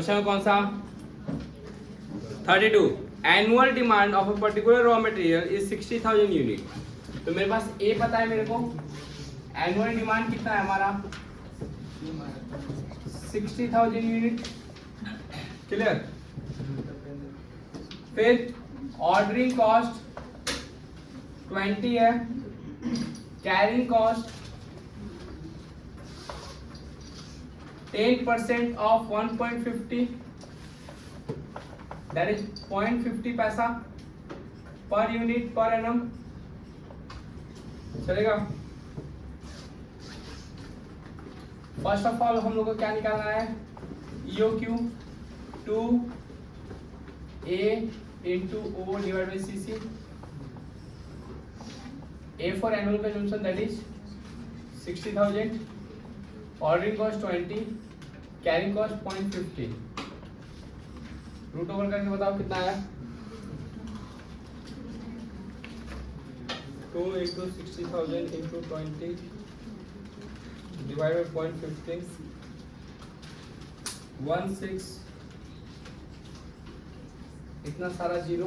Question कौन सा 32 annual demand of a particular raw material is 60,000 unit. तो मेरे पास ए पता है मेरे को, एनुअल डिमांड कितना है हमारा 60,000 यूनिट, क्लियर। फिर ऑर्डरिंग कॉस्ट 20 है, carrying cost 10% of 1.50 that is 0.50 पैसा पर यूनिट पर एनम, चलेगा। फर्स्ट ऑफ ऑल हम लोग को क्या निकालना है, EOQ 2A into O divided by CC, A for annual consumption that is 60,000, ordering cost 20, carrying cost 0.50, root over करके बताओ कितना आया, 2 into 60,000 into 20 divided by 0.50, 16, इतना सारा जीरो,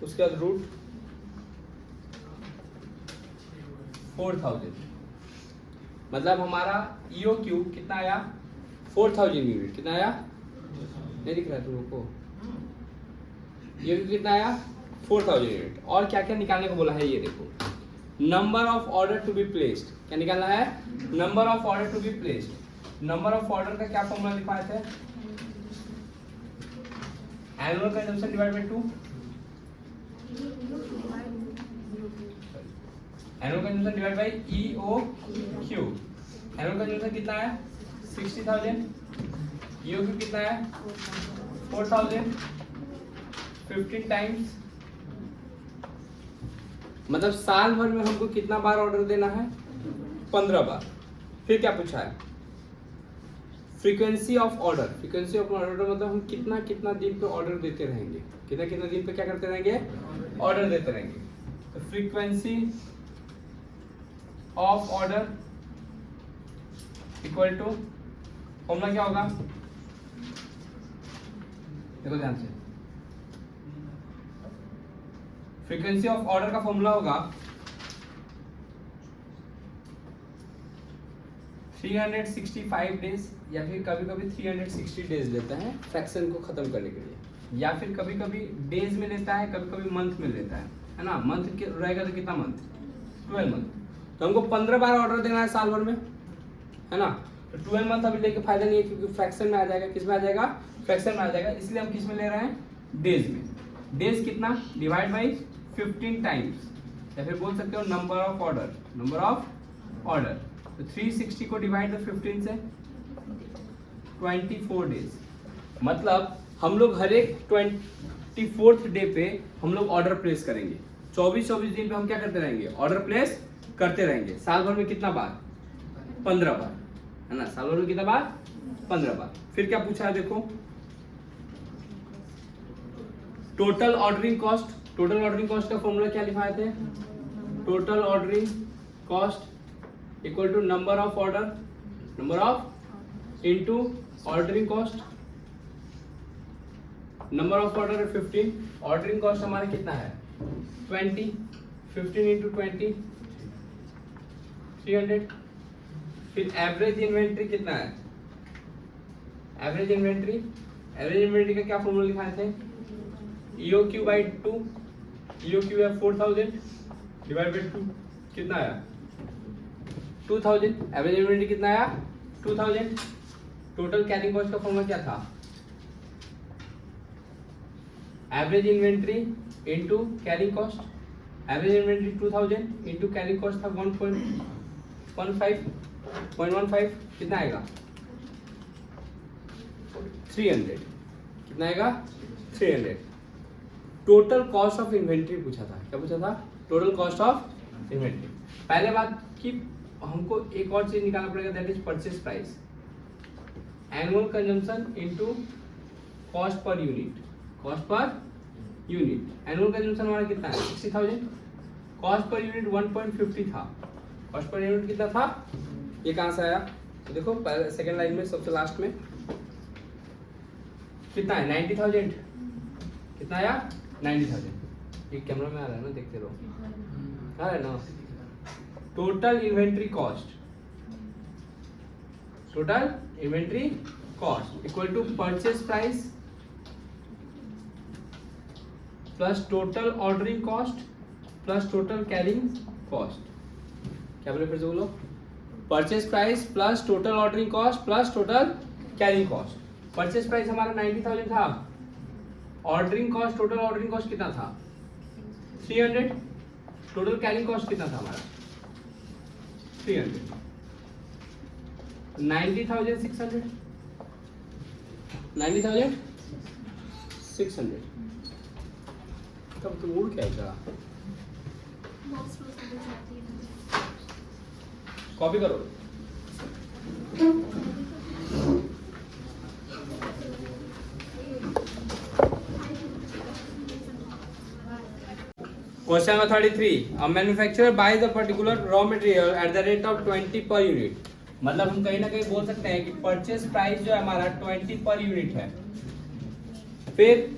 उसके बाद रूट 4,000, मतलब हमारा EOQ कितना आया 4,000 यूनिट, कितना आया नहीं दिख रहा है तुम लोग को, EOQ कितना आया 4,000 यूनिट। और क्या क्या निकालने को बोला है ये देखो, number of order to be placed, क्या निकालना है number of order to be placed. Number of order का क्या फॉर्मूला लिखवाए थे, annual consumption divide by 2, annual consumption divide by EOQ। Annual consumption कितना है 60,000, EOQ कितना है 4,000, 15 टाइम्स, मतलब साल भर में हमको कितना बार ऑर्डर देना है 15 बार। फिर क्या पूछा है, frequency of order, frequency of order मतलब हम कितना कितना दिन पे ऑर्डर देते रहेंगे, कितना कितना दिन पे क्या करते रहेंगे ऑर्डर देते रहेंगे। तो frequency of order equal to formula क्या होगा, देखो ध्यान से, फ्रीक्वेंसी ऑफ ऑर्डर का फॉर्मूला होगा 365 डेज, या फिर कभी कभी 360 डेज लेता है फ्रैक्शन को खत्म करने के लिए, या फिर कभी कभी डेज में लेता है, कभी कभी मंथ में लेता है ना। मंथ के रहेगा तो कितना मंथ 12 मंथ। तो हमको 15 बार ऑर्डर देना है साल भर में, है ना। तो 12 मंथ अभी लेके फायदा नहीं है, क्योंकि फ्रैक्शन में आ जाएगा, किस में आ जाएगा फ्रैक्शन में आ जाएगा, इसलिए हम किस में ले रहे हैं डेज में। डेज कितना डिवाइड बाई 15 टाइम्स, या फिर बोल सकते हो number of order, number of order. तो 360 को डिवाइड बाई 15 से 24 डेज, मतलब हम लोग हर एक 24th डे पे हम लोग ऑर्डर प्लेस करेंगे। 24 दिन पे हम क्या करते रहेंगे ऑर्डर प्लेस करते रहेंगे। साल भर में कितना बार 15 बार, है ना। साल भर में कितना बार 15 बार। फिर क्या पूछा है देखो, total ordering cost. Total ordering cost का फॉर्मूला क्या लिखाए थे, total ordering cost equal to number of order, number of into ordering cost. Number of order है 15, ऑर्डरिंग कॉस्ट हमारा कितना है 20, 15 इंटू 20 300। फिर एवरेज इन्वेंट्री कितना है, एवरेज इन्वेंट्री, एवरेज इन्वेंट्री का क्या फॉर्मूला लिखाए थे EOQ बाई 2, EOQ है 4000 डिवाइड बाई 2 कितना आया 2000। एवरेज इन्वेंट्री कितना आया 2000। टोटल कैरिंग कॉस्ट का फॉर्मूला क्या था, average inventory into carrying cost. Average inventory 2000 into carrying cost था 1.15 कितना आएगा 300, कितना आएगा 300। टोटल कॉस्ट ऑफ इन्वेंट्री पूछा था, क्या पूछा था टोटल कॉस्ट ऑफ इन्वेंट्री। पहले बात कि हमको एक और चीज निकालना पड़ेगा, that is purchase price. Annual consumption into cost per unit, cost per unit. Annual consumption हमारा कितना है 60,000, कॉस्ट पर यूनिट 1.50 था। कॉस्ट पर यूनिट कितना था, ये कहाँ से आया तो देखो पहले सेकेंड लाइन में सबसे लास्ट में कितना है 90,000, कितना आया 90,000। ये कैमरा में आ रहा है ना, देखते रहो, आ रहा है ना। Total inventory cost, total inventory cost equal to purchase price plus total ordering cost plus total carrying cost. क्या बोले फिर से बोलो, purchase price plus total ordering cost plus total carrying cost. Purchase price हमारा 90,000 था, ordering cost, total ordering cost कितना था 300, total carrying cost कितना था हमारा 300, 90,600, 90,600। तब तो मूड क्या है, कॉपी करो। Question number 33, a manufacturer buys a particular raw material at the rate of 20 per unit. मतलब हम कहीं ना कहीं बोल सकते हैं कि परचेज प्राइस जो है हमारा 20 पर यूनिट है। फिर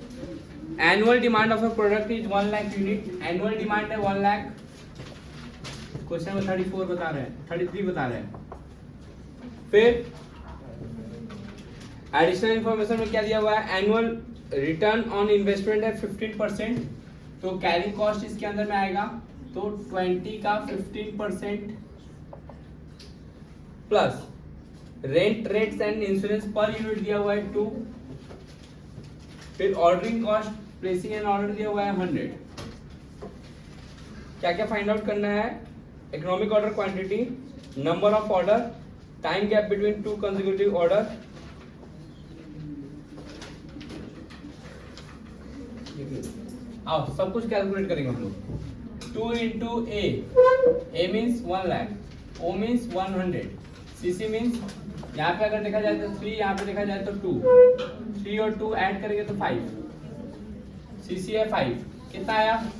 annual demand of a product is 1 lakh unit, annual demand है 1 लाख। क्वेश्चन नंबर 34 बता रहे हैं, 33 बता रहे हैं। फिर एडिशनल इंफॉर्मेशन में क्या दिया हुआ है, एनुअल रिटर्न ऑन इन्वेस्टमेंट है 15%, तो कैरिंग कॉस्ट इसके अंदर में आएगा, तो 20 का 15% plus rent rates and insurance per unit दिया हुआ है 2। फिर ordering cost, placing an order दिया हुआ है 100। क्या क्या फाइंड आउट करना है, economic order quantity, number of order, time gap between 2 consecutive order. आओ सब कुछ कैलकुलेट करेंगे हम लोग। 2 into A means 1 lakh, O means 100, CC means यहाँ पे अगर देखा जाए तो 3, यहाँ पे देखा जाए तो 2, 3 और 2 ऐड करेंगे तो 5, सीसी है 5, कितना आया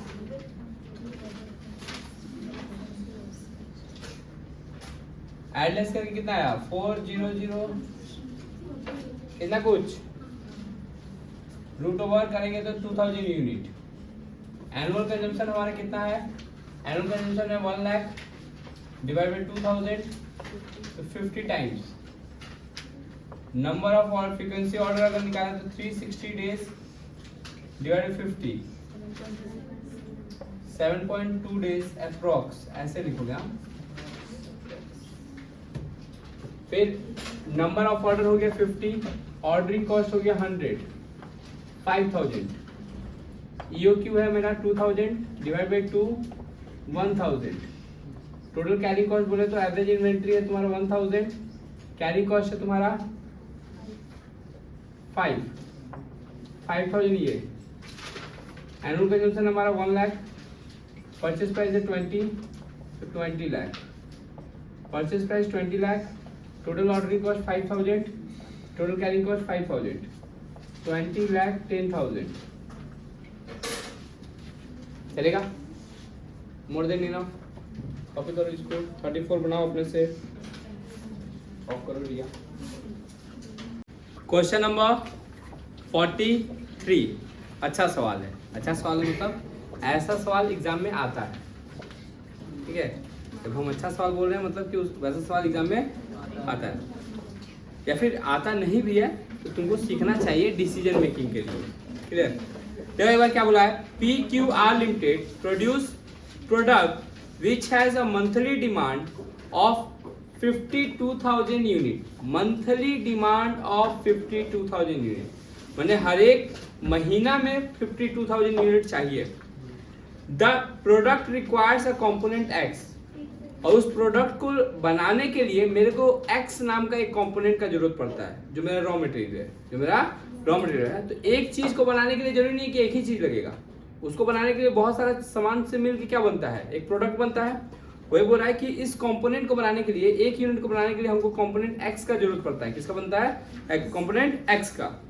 एडलेस करके कितना आया 400, कितना कुछ रूट ओवर करेंगे तो 2000 यूनिट। एनुअल कंजम्पशन हमारा कितना है, एनुअल कंजम्पशन है 1 लाख डिवाइड बाय 2000, तो 50 times. Number of order, frequency order अगर निकाला तो 360 days divide by 50, 7.2 days approx, ऐसे लिखोगे हम। फिर नंबर ऑफ ऑर्डर हो गया 50, ऑर्डरिंग कॉस्ट हो गया 100, 5000, EOQ है मेरा 2000 divide by 2, 1000। Total carrying cost बोले तो एवरेज इन्वेंट्री है तुम्हारा 1000, कैरिंग कॉस्ट है तुम्हारा 5000 ये। एनुअल कंजम्पशन हमारा 1 लाख, परचेज प्राइस है 20, तो 20 lakh, purchase price 20 lakh, total ordering cost 5000, total carrying cost 5000, 20 lakh 10,000। चलेगा, मोर देन इनफ। कॉपी करो इसको, 34 बनाओ अपने से, ऑफ करो भैया। क्वेश्चन नंबर 43, अच्छा सवाल है, अच्छा सवाल है मतलब ऐसा सवाल एग्जाम में आता है, ठीक है। जब हम अच्छा सवाल बोल रहे हैं मतलब कि उस वैसा सवाल एग्जाम में आता है, या फिर आता नहीं भी है तो तुमको सीखना चाहिए डिसीजन मेकिंग के लिए, क्लियर। देखो एक बार क्या बोला है, PQR limited produce product which has a monthly demand of 52,000 unit, monthly demand of 52,000 unit, मैंने हर एक महीना में 52,000 यूनिट चाहिए। The product requires a component X, और उस प्रोडक्ट को बनाने के लिए मेरे को X नाम का एक कंपोनेंट का जरूरत पड़ता है, जो मेरा रॉ मटेरियल है, जो मेरा रॉ मटेरियल है। तो एक चीज को बनाने के लिए जरूरी नहीं है कि एक ही चीज लगेगा, उसको बनाने के लिए बहुत सारा सामान से मिलकर क्या बनता है, एक प्रोडक्ट बनता है। वही बोल रहा है कि इस कंपोनेंट को बनाने के लिए, एक यूनिट को बनाने के लिए हमको कंपोनेंट X का जरूरत पड़ता है। किसका बनता है, कंपोनेंट X का,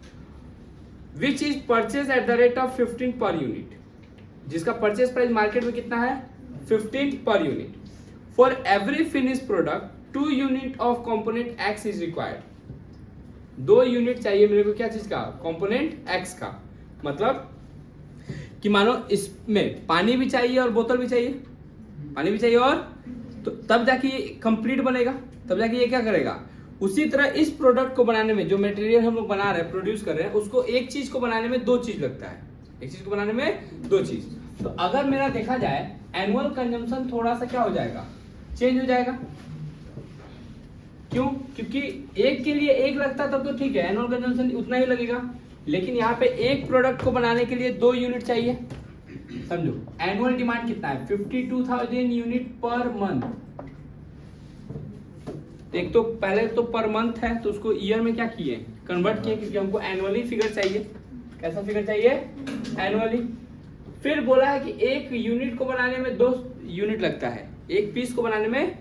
which is purchase eight the rate of 15 per unit, जिसका परचेज प्राइस मार्केट में कितना है 15 per unit. For every finish product 2 unit of component X is required, 2 unit चाहिए मेरे को क्या चीज का, कंपोनेंट एक्स का। मतलब कि मानो इसमें पानी भी चाहिए और बोतल भी चाहिए, पानी भी चाहिए और तो तब जाके ये कंप्लीट बनेगा, तब जाके ये क्या करेगा। उसी तरह इस प्रोडक्ट को बनाने में जो मटेरियल हम लोग बना रहे हैं, प्रोड्यूस कर रहे हैं, उसको एक चीज को बनाने में 2 चीज लगता है, एक चीज को बनाने में 2 चीज। तो अगर मेरा देखा जाए एनुअल कंजम्पशन थोड़ा सा क्या हो जाएगा, चेंज हो जाएगा। क्यों? क्योंकि एक के लिए एक लगता तब तो ठीक है, एनुअल कंजम्पशन उतना ही लगेगा, लेकिन यहाँ पे एक प्रोडक्ट को बनाने के लिए 2 यूनिट चाहिए। समझो एनुअल डिमांड कितना है, 52,000 यूनिट पर मंथ। एक तो पहले तो पर मंथ है तो उसको ईयर में क्या किए, कन्वर्ट किए, क्योंकि हमको एनुअली फिगर चाहिए। कैसा फिगर चाहिए, एनुअली। फिर बोला है कि एक यूनिट को बनाने में 2 यूनिट लगता है, एक पीस को बनाने में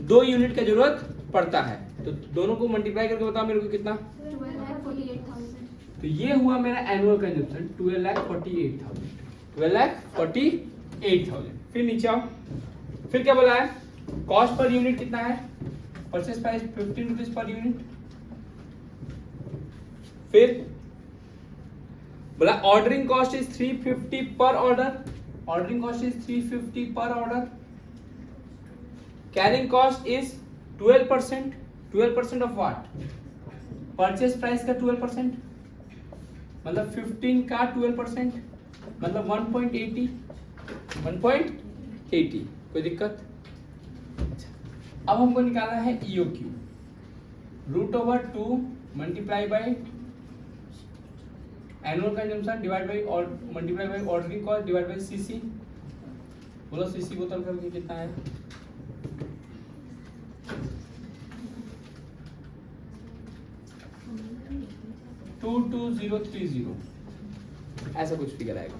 2 यूनिट का जरूरत पड़ता है। तो दोनों को मल्टीप्लाई करके बताओ मेरे को कितना, 12,48,000। तो ये हुआ मेरा एनुअल कंजम्पशन 12,48,000, 12,48,000। फिर नीचे आओ, फिर क्या बोला है, कॉस्ट पर यूनिट कितना है, purchase price 15 rupees per unit. फिर बोला ऑर्डरिंग कॉस्ट इज 350 पर ऑर्डर, ऑर्डरिंग कॉस्ट इज 350 पर order. Carrying cost is 12%, 12% of what, purchase price का 12%, मतलब 15 का 12%, मतलब 1.80, 1.80। कोई दिक्कत? अब हमको निकालना है EOQ, √2 multiply by annual consumption divide by और multiply by ordering cost divide by CC। बोलो CC बोतल करके कितना है, 22030, ऐसा कुछ फिगर आएगा।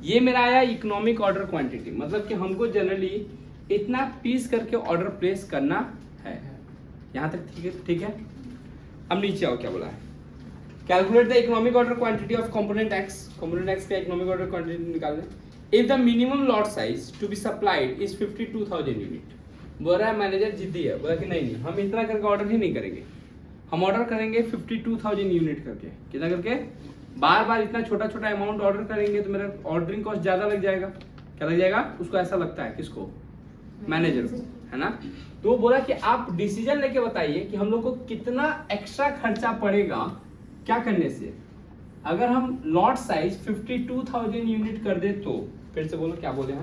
ये मेरा आया इकोनॉमिक ऑर्डर क्वांटिटी, मतलब कि हमको जनरली इतना पीस करके ऑर्डर प्लेस करना है। यहां तक ठीक है, ठीक है। अब नीचे आओ, क्या बोला है, calculate the economic order quantity of component X, component X का इकोनॉमिक ऑर्डर क्वांटिटी निकाल दें। If the minimum lot size to be supplied is 52,000 unit. बोल रहा है मैनेजर जिद्दी है, बोला कि नहीं हम इतना करके ऑर्डर ही नहीं करेंगे, हम ऑर्डर करेंगे 52,000 यूनिट करके। कितना करके, बार बार इतना छोटा छोटा अमाउंट ऑर्डर करेंगे तो मेरा ऑर्डरिंग कॉस्ट ज्यादा लग जाएगा। क्या लग जाएगा, उसको ऐसा लगता है, किसको, मैनेजर को, है ना। तो बोला कि आप डिसीजन लेके बताइए कि हम लोग को कितना एक्स्ट्रा खर्चा पड़ेगा क्या करने से। अगर हम लॉट साइज 52,000 यूनिट कर दे तो, फिर से बोलो क्या बोले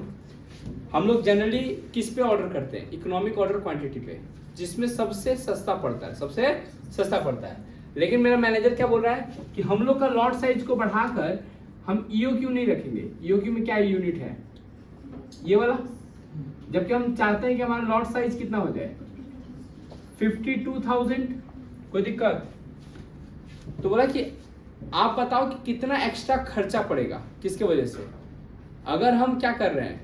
हम लोग जनरली किस पे ऑर्डर करते हैं, इकोनॉमिक ऑर्डर क्वांटिटी पे, जिसमें सबसे सस्ता पड़ता है, सबसे सस्ता पड़ता है। लेकिन मेरा मैनेजर क्या बोल रहा है कि हम लोग का लॉट साइज को बढ़ाकर हम EOQ नहीं रखेंगे। EOQ में क्या यूनिट है, ये वाला, जबकि हम चाहते हैं कि हमारा लॉट साइज कितना हो जाए, 52,000। कोई दिक्कत? तो बोला कि आप बताओ कि कितना एक्स्ट्रा खर्चा पड़ेगा, किसके वजह से। अगर हम क्या कर रहे हैं,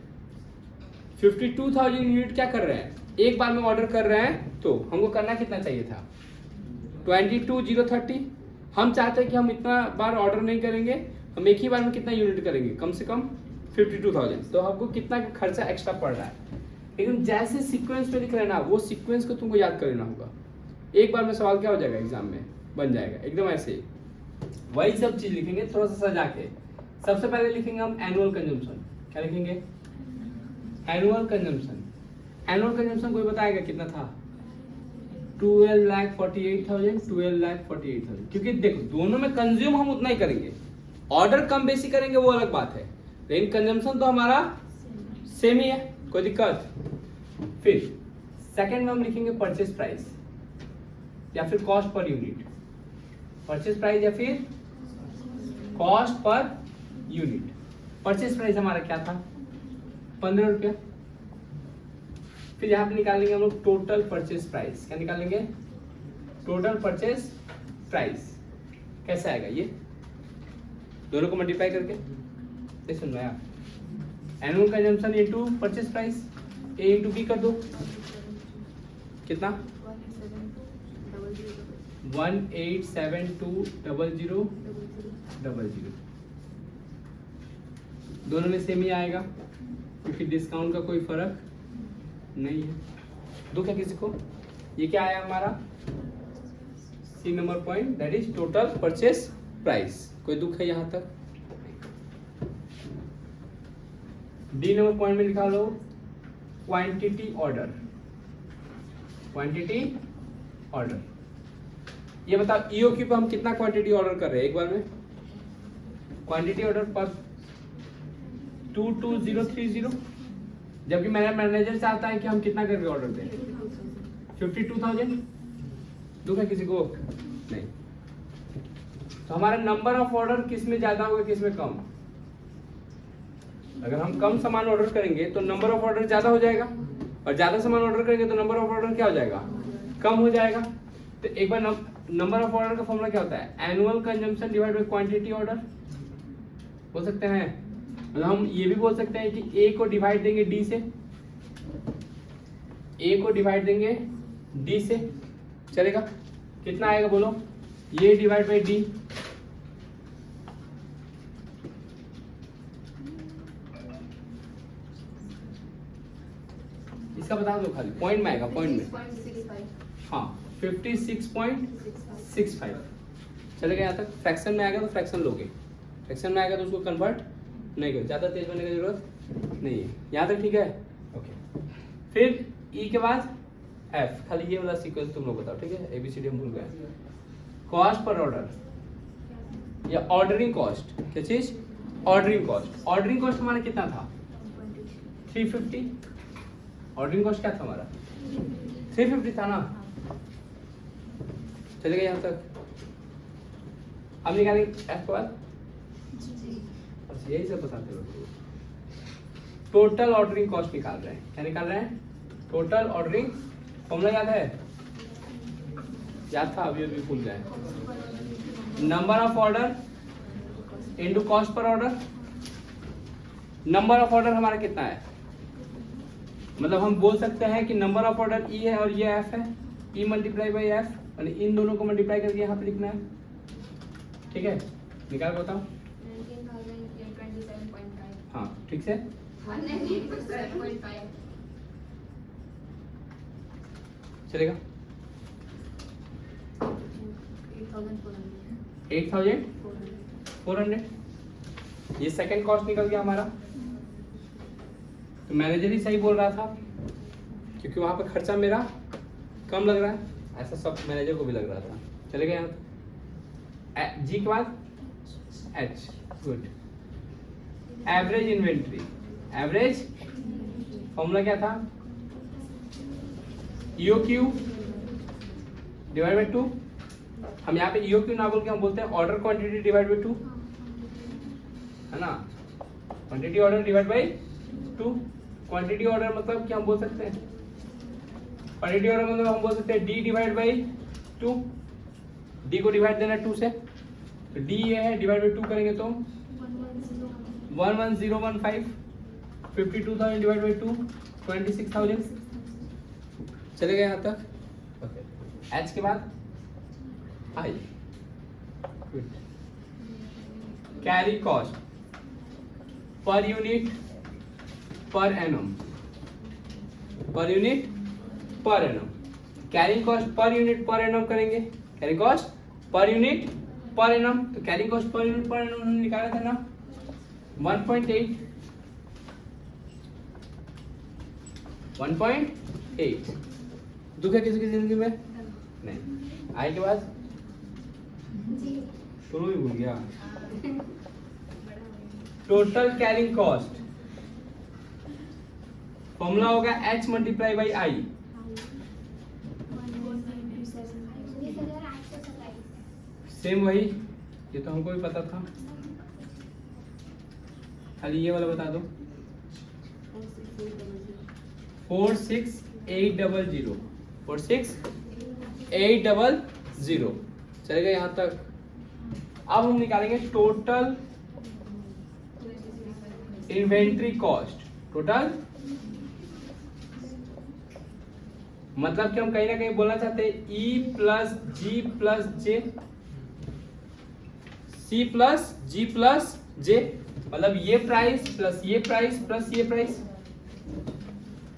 52,000 यूनिट क्या कर रहे हैं, एक बार में ऑर्डर कर रहे हैं, तो हमको करना कितना चाहिए था, 22,030। हम चाहते हैं कि हम इतना बार ऑर्डर नहीं करेंगे, हम एक ही बार में कितना यूनिट करेंगे, कम से कम 52,000। तो हमको कितना खर्चा एक्स्ट्रा पड़ रहा है। लेकिन जैसे सीक्वेंस में लिख रहे हैं ना, वो सीक्वेंस को तुमको याद कर लेना होगा। एक बार में सवाल क्या हो जाएगा, एग्जाम में बन जाएगा एकदम ऐसे। वही सब चीज लिखेंगे थोड़ा सा सजा के। सबसे पहले लिखेंगे हम एनुअल कंजम्पशन। क्या लिखेंगे, एनुअल कंजम्पशन। एनुअल कंजम्पशन कोई बताएगा कितना था, 12,48,000, 12,48,000। क्योंकि देखो दोनों में कंज्यूम हम उतना ही करेंगे, ऑर्डर कम बेसी करेंगे वो अलग बात है, लेकिन कंजम्पशन तो हमारा सेम ही है। कोई दिक्कत? फिर सेकंड में हम लिखेंगे परचेस प्राइस या फिर cost per unit. Purchase price या फिर cost per unit. Purchase price हमारा क्या था, 15 रुपया। फिर यहाँ पे निकालेंगे हम लोग टोटल परचेस प्राइस। क्या निकालेंगे, टोटल परचेस प्राइस। कैसे आएगा ये, दोनों को मल्टीप्लाई करके। सुन लो यार, annual consumption into purchase price, A into B कर दो, कितना 18720000। दोनों में सेम ही आएगा क्योंकि डिस्काउंट का कोई फर्क नहीं है। दो क्या किसी को, ये क्या आया हमारा C number point that is total purchase price. कोई दुख है यहाँ तक? डी नंबर पॉइंट में लिखा लो क्वांटिटी ऑर्डर। क्वांटिटी ऑर्डर, ये बताओ ईओक्यू पे हम कितना क्वांटिटी ऑर्डर कर रहे हैं एक बार में? क्वांटिटी ऑर्डर पर 22030, जबकि मेरा मैनेजर चाहता है कि हम कितना करके ऑर्डर दें? 52,000। दुख है किसी को? नहीं। तो हमारा नंबर ऑफ ऑर्डर किस में ज्यादा होगा, किस में कम? अगर हम कम सामान ऑर्डर करेंगे तो नंबर ऑफ ऑर्डर ज्यादा हो जाएगा, और ज्यादा सामान ऑर्डर करेंगे तो नंबर ऑफ ऑर्डर क्या हो जाएगा? कम हो जाएगा। तो एक बार नंबर ऑफ ऑर्डर का फॉर्मूला क्या होता है? Annual consumption divide by quantity order. बोल सकते हैं, मतलब हम ये भी बोल सकते हैं कि ए को डिवाइड देंगे डी से, ए को डिवाइड देंगे डी से, चलेगा? कितना आएगा बोलो? ये डिवाइड बाय डी, इसका बता दो खाली, पॉइंट में आएगा, पॉइंट में। हाँ 56.65 चलेगा यहाँ तक। फ्रैक्शन में आएगा तो फ्रैक्शन लोगे, फ्रैक्शन में आएगा तो उसको कन्वर्ट नहीं करो, ज़्यादा तेज बनने की जरूरत नहीं है। यहाँ तक ठीक है? ओके। फिर ई के बाद एफ, खाली ये वाला सीक्वेंस तुम लोग बताओ, ठीक है? एबीसीडी हम भूल गए। कॉस्ट पर ऑर्डर या ऑर्डरिंग कॉस्ट, क्या चीज? Ordering cost. ऑर्डरिंग कॉस्ट हमारा कितना था? 350। ऑर्डरिंग कॉस्ट क्या था हमारा? 350 था ना? चलेगा यहाँ तक? अब निकालेंगे एफ के बाद, बस यही सब बताते हो। टोटल ऑर्डरिंग कॉस्ट निकाल रहे हैं। क्या निकाल रहे हैं? Total ordering. फॉर्मूला याद है? याद था? अभी अभी भूल गए। Number of order into cost per order. Number of order हमारा कितना है? मतलब हम बोल सकते हैं कि नंबर ऑफ ऑर्डर ई है और ये एफ है, ई मल्टीप्लाई बाई एफ, और इन दोनों को मल्टीप्लाई करके यहाँ पे लिखना है, ठीक है? निकाल के बताओ। 19,027.5। हाँ ठीक से 197.5 चलेगा। 8,400 ये सेकंड कॉस्ट निकल गया हमारा। तो मैनेजर ही सही बोल रहा था, क्योंकि वहां पे खर्चा मेरा कम लग रहा है, ऐसा सब मैनेजर को भी लग रहा था। चलेगा यहाँ? जी के बाद H, good. Average inventory, average formula क्या था? EOQ divide by 2। हम यहाँ पे ईओक्यू ना बोल के हम बोलते हैं ऑर्डर क्वांटिटी डिवाइड बाय 2, है ना? Quantity order divide by 2। Quantity order मतलब क्या हम बोल सकते हैं? क्वांटिटी ऑर्डर मतलब हम बोल सकते हैं डी डिवाइड बाय 2। डी को डिवाइड देना 2 से, तो डी ये है, डिवाइड बाय 2 करेंगे तो 11015। 52,000 डिवाइड बाय 2 26,000। चलेगा यहाँ तक? ओके। एच के बाद I, carry cost per unit per annum, per unit per annum. Carrying cost per unit per annum करेंगे, carrying cost per unit per annum. तो carrying cost per unit per annum हमने निकाला था ना 1.8। 1.8 दुख है किसी की जिंदगी में? नहीं। आई के बाद शुरू ही भूल गया। टोटल कैरिंग कॉस्ट फॉर्मूला होगा h multiply by I. Same वही, ये तो हमको भी पता था, खाली ये वाला बता दो। 46800 46800 चलेगा यहाँ तक। अब हम निकालेंगे टोटल इन्वेंट्री कॉस्ट। टोटल मतलब कि हम कहीं ना कहीं बोलना चाहते हैं E प्लस जी प्लस जे, C प्लस जी प्लस जे, मतलब ये प्राइस प्लस ये प्राइस प्लस ये प्राइस।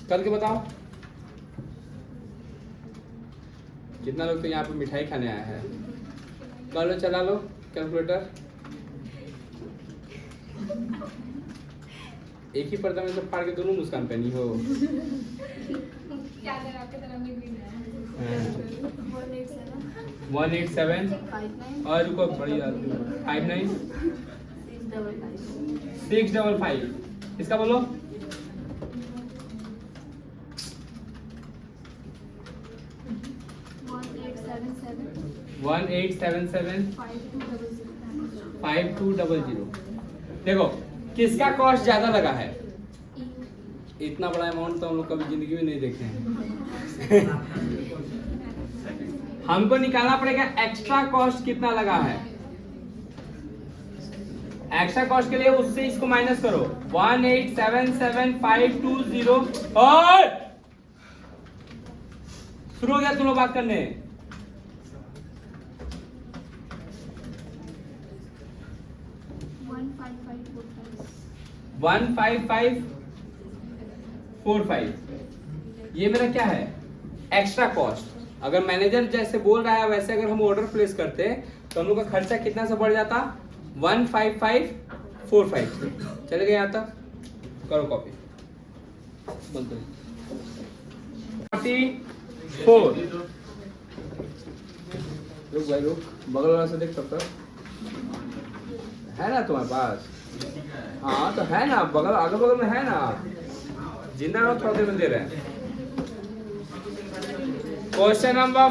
करके बताओ। कितना लोग तो यहाँ पे मिठाई खाने आया है? कर लो, चला लो कैलकुलेटर। एक ही पर्दा में सब फाड़ के दोनों मुस्कान पहनी हो। क्या करें आपके तरफ में भी है। 187 और रुको बड़ी 59 655 इसका बोलो। 1877 5200। देखो किसका कॉस्ट ज्यादा लगा है? इतना बड़ा अमाउंट तो हम लोग कभी जिंदगी में नहीं देखे हैं। हमको निकालना पड़ेगा एक्स्ट्रा कॉस्ट कितना लगा है। एक्स्ट्रा कॉस्ट के लिए उससे इसको माइनस करो। 1877520 और शुरू हो गया तुम लोग बात करने। वन 5545 ये मेरा क्या है? Extra cost. अगर मैनेजर जैसे बोल रहा है वैसे अगर हम ऑर्डर प्लेस करते तो हम लोग का खर्चा कितना से बढ़ जाता? 15545 चले गए यहाँ तक। करो कॉपी। 44 रुक भाई रुक, बगल वाला से देख तब तक है ना तुम्हारे पास? हाँ तो है ना, बगल अगल बगल में है ना। जिंदा रहो, थोड़ा देर में दे रहे हैं। क्वेश्चन नंबर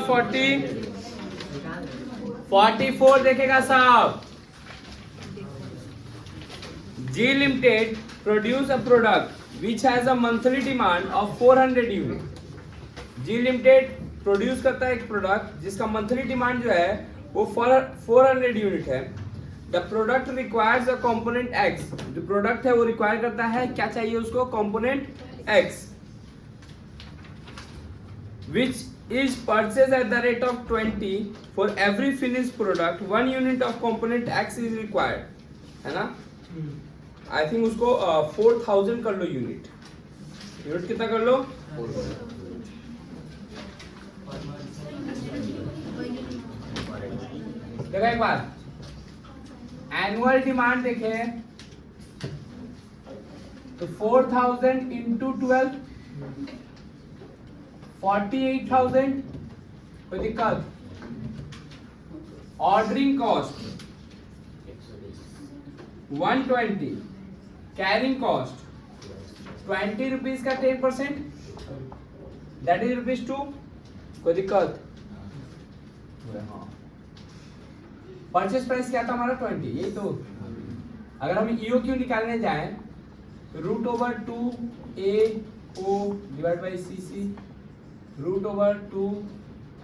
44 देखेगा साहब। G limited produce a product which has a monthly demand of 400 unit. G limited produce करता है एक प्रोडक्ट जिसका मंथली डिमांड जो है वो 400 यूनिट है। The product requires a component x. जो प्रोडक्ट है वो रिक्वायर करता है, क्या चाहिए उसको? Component x which is purchased at the rate of 20 for every finished product 1 unit of component X is required, है ना? I think उसको 4000 कर लो यूनिट। यूनिट कितना कर लो? देखो एक बार एनुअल डिमांड देखे तो 4000 इंटू 12 48,000। कोई दिक्कत? Ordering cost 120, carrying cost 20 rupees का 10% दैट इज ₹2। कोई दिक्कत? परचेस प्राइस क्या था हमारा? 20। यही तो। अगर हम EOQ निकालने जाएं तो √2 divide by CC √2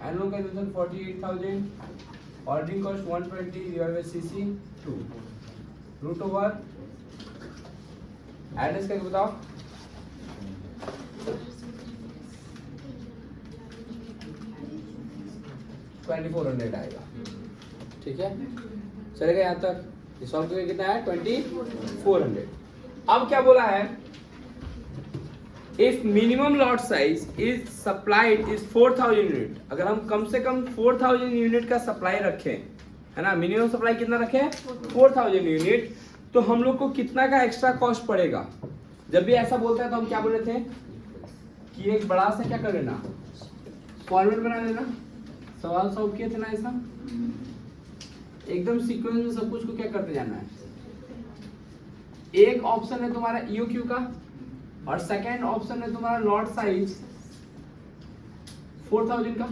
annual consumption 48,000 ordering cost 120 divide by CC 2 √, address करके बताओ। $2400 आएगा। ठीक है, चलेगा यहाँ तक। सॉल्व करके कितना है? 2400। अब क्या बोला है? If minimum lot size is supplied is 4000 unit. अगर हम कम से कम 4000 यूनिट का सप्लाई रखें, है ना, मिनिमम सप्लाई कितना रखें? 4000 यूनिट, तो हम लोग को कितना का एक्स्ट्रा कॉस्ट पड़ेगा? जब भी ऐसा बोलता है तो हम क्या बोले थे कि एक बड़ा सा क्या कर लेना, फॉर्मेट बना लेना। सवाल सॉल्व किए थे ना ऐसा, एकदम सीक्वेंस में सब कुछ को क्या करते जाना है। एक ऑप्शन है तुम्हारा EOQ का और सेकेंड ऑप्शन है तुम्हारा लॉट साइज 4000 का।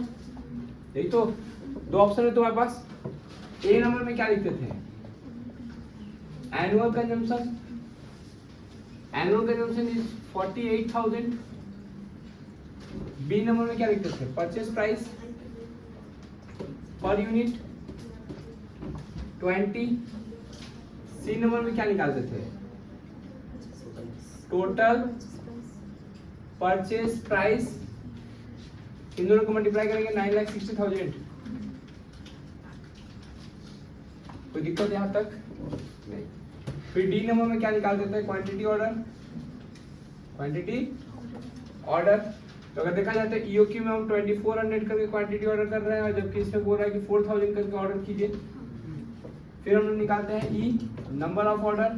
यही तो दो ऑप्शन है तुम्हारे पास। ए नंबर में क्या लिखते थे? Annual consumption. Annual consumption is 48,000। B number में क्या लिखते थे? Purchase price per unit 20। C number में क्या निकालते थे? Total purchase price. इन दोनों को मल्टीप्लाई करेंगे 9,60,000। कोई दिक्कत यहां तक नहीं। फिर डी नंबर में क्या निकाल देते हैं? Quantity order. क्वांटिटी ऑर्डर तो अगर देखा जाए तो EOQ में हम 2400 करके क्वांटिटी ऑर्डर कर रहे हैं, और जबकि इसमें बोल रहा है कि 4000 करके ऑर्डर कीजिए। फिर हम लोग निकालते हैं E, नंबर ऑफ ऑर्डर,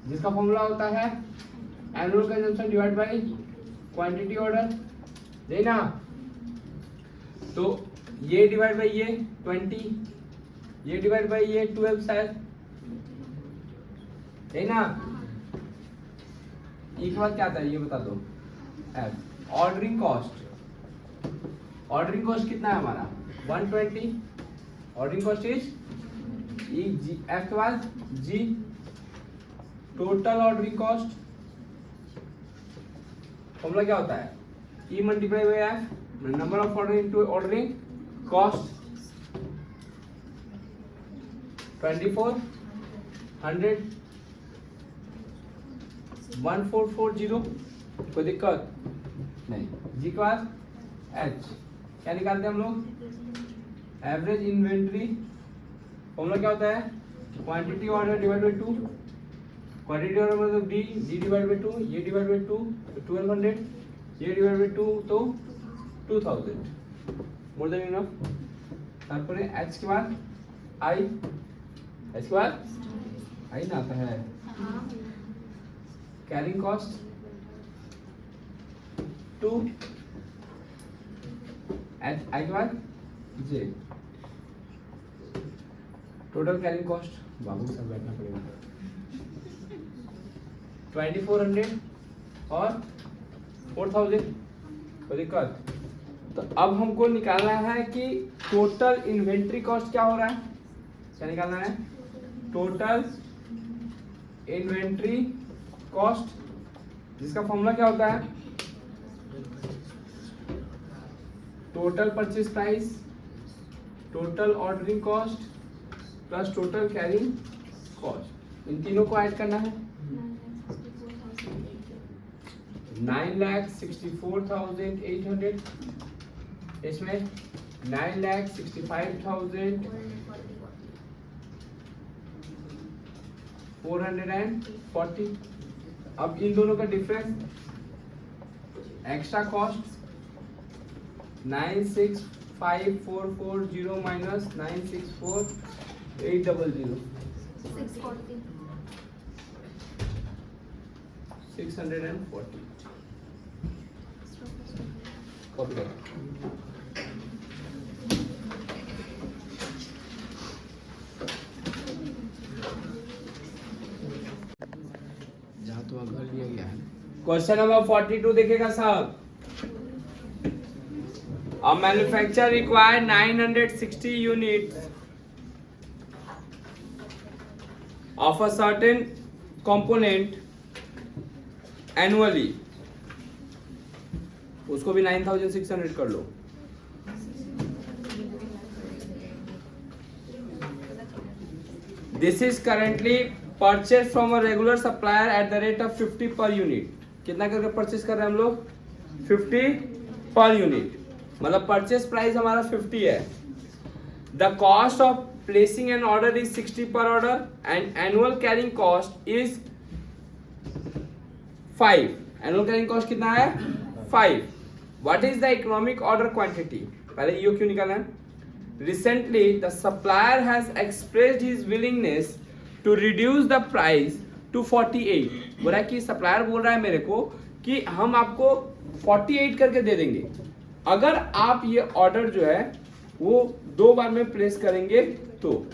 जिसका फॉर्मूला होता है annual consumption divide by quantity order, यही ना। तो ये डिवाइड बाय ये 20, ये डिवाइड बाय ये 12 शायद, यही ना। E के बाद क्या आता है ये बता दो। F, ordering cost, ordering cost कितना है हमारा 120, ordering cost is E, G, F के बाद G, total ordering cost, formula क्या होता है E multiply by F, number of order into ordering cost, 2400 1440, कोई दिक्कत नहीं। जी के बाद H, क्या निकालते हैं हम लोग एवरेज इन्वेंट्री, फॉर्मूला क्या होता है quantity order divide by 2, quantity order मतलब D डिवाइड बाय 2, ये डिवाइड बाय 2 तो 1200, ये डिवाइड बाय 2 तो 2000, मोर देन इनफ। तारपरे H के बाद I, H के बाद I ना आता है कैरिंग कॉस्ट 2, I के बाद J, टोटल कैरिंग कॉस्ट, बाबू सब बैठना पड़ेगा, 2400 और 4000, कोई दिक्कत। तो अब हमको निकालना है कि टोटल इन्वेंट्री कॉस्ट क्या हो रहा है, क्या निकालना है टोटल इन्वेंट्री कॉस्ट, जिसका फॉर्मूला क्या होता है total purchase price, total ordering cost plus total carrying cost, इन तीनों को ऐड करना है। 9,64,800, इसमें 9,65,440। अब इन दोनों का difference, extra cost 965,440 minus 964,800, 640। Copy करो। जहाँ तो घर लिया गया है। क्वेश्चन नंबर 42 देखिएगा साहब। A manufacturer require 960 units of a certain component annually. उसको भी 9,600 कर लो। This is currently purchased from a regular supplier at the rate of 50 per unit. कितना करके परचेस कर रहे हैं हम लोग 50 पर यूनिट, मतलब परचेस प्राइस हमारा 50 है। The cost of placing an order is 60 per order and annual carrying cost is 5। Annual carrying cost कितना है 5। What is the economic order quantity, पहले ईओ क्यों निकालना है। Recently the supplier has expressed his willingness to reduce the price to 48। बोला कि supplier बोल रहा है मेरे को कि हम आपको 48 करके दे देंगे अगर आप ये ऑर्डर जो है वो 2 बार में प्लेस करेंगे। तो